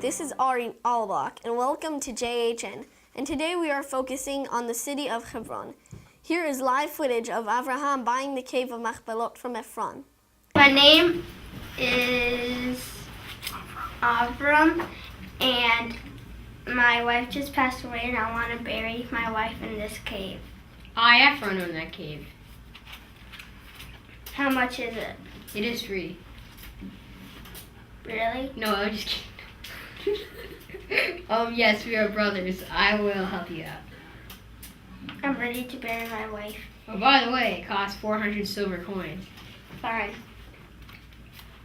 this is Ari Alabak, and welcome to JHN. And today we are focusing on the city of Chevron. Here is live footage of Avraham buying the cave of Machpelah from Ephron. My name is Avram, and my wife just passed away, and I want to bury my wife in this cave. I Ephron own that cave. How much is it? It is free. Really? No, I'm just kidding. Yes, we are brothers. I will help you out. I'm ready to bury my wife. Oh, by the way, it costs 400 silver coins. Fine.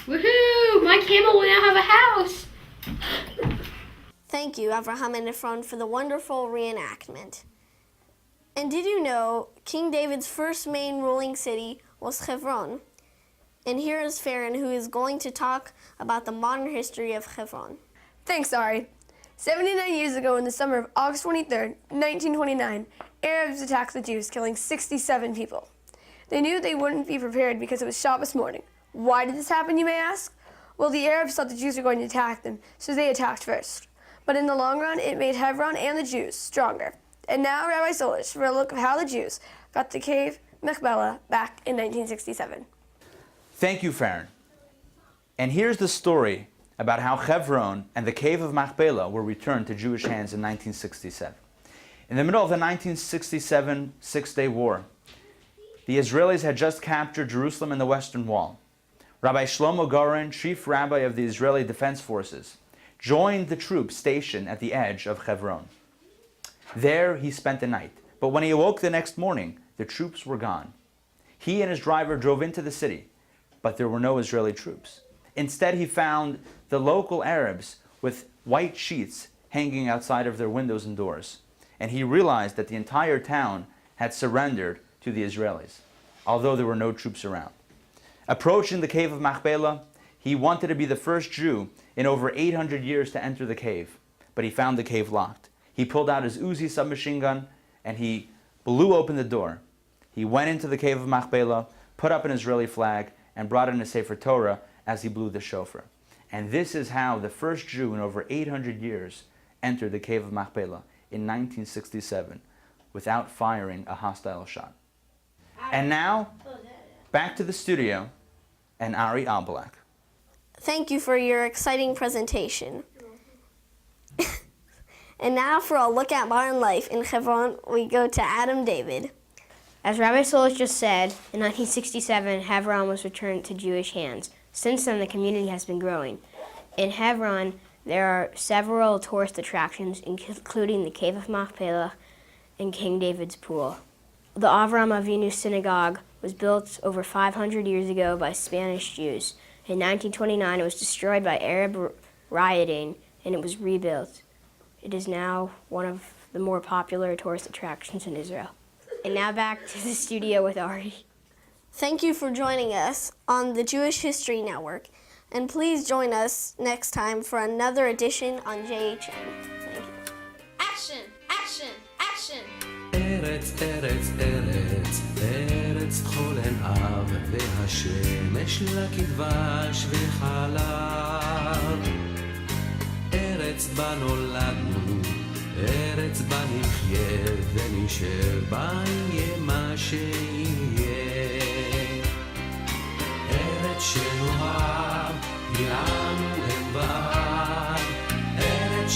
Woohoo! My camel will now have a house! Thank you, Avraham and Ephron, for the wonderful reenactment. And did you know King David's first main ruling city was Chevron? And here is Farron, who is going to talk about the modern history of Chevron. Thanks, Ari. 79 years ago, in the summer of August 23rd, 1929, Arabs attacked the Jews, killing 67 people. They knew they wouldn't be prepared because it was Shabbos morning. Why did this happen, you may ask? Well, the Arabs thought the Jews were going to attack them, so they attacked first. But in the long run, it made Hebron and the Jews stronger. And now, Rabbi Solish for a look of how the Jews got the cave Machpelah back in 1967. Thank you, Farron. And here's the story about how Chevron and the cave of Machpelah were returned to Jewish hands in 1967. In the middle of the 1967 Six-Day War, the Israelis had just captured Jerusalem and the Western Wall. Rabbi Shlomo Goren, chief rabbi of the Israeli Defense Forces, joined the troops stationed at the edge of Chevron. There he spent the night, but when he awoke the next morning, the troops were gone. He and his driver drove into the city, but there were no Israeli troops. Instead, he found the local Arabs with white sheets hanging outside of their windows and doors, and he realized that the entire town had surrendered to the Israelis, although there were no troops around. Approaching the cave of Machpelah, he wanted to be the first Jew in over 800 years to enter the cave, but he found the cave locked. He pulled out his Uzi submachine gun and he blew open the door. He went into the cave of Machpelah, put up an Israeli flag, and brought in a Sefer Torah as he blew the shofar. And this is how the first Jew in over 800 years entered the cave of Machpelah in 1967 without firing a hostile shot. And now, back to the studio and Ari Albalak. Thank you for your exciting presentation. And now for a look at modern life in Chevron, we go to Adam David. As Rabbi Solish just said, in 1967, Hebron was returned to Jewish hands. Since then, the community has been growing. In Hebron, there are several tourist attractions, including the Cave of Machpelah and King David's Pool. The Avram Avinu Synagogue was built over 500 years ago by Spanish Jews. In 1929, it was destroyed by Arab rioting, and it was rebuilt. It is now one of the more popular tourist attractions in Israel. And now back to the studio with Ari. Thank you for joining us on the Jewish History Network. And please join us next time for another edition on JHN. Thank you. Action! Action! Action! ארץ, ארץ, ארץ, ארץ חול אין אב, והשמש לה כדבש וחלב. ארץ בה נולדנו, ארץ בה נחיה ונשב, בה יהיה מה שיהיה. ארץ שנאהב, היא לנו אין בה, ארץ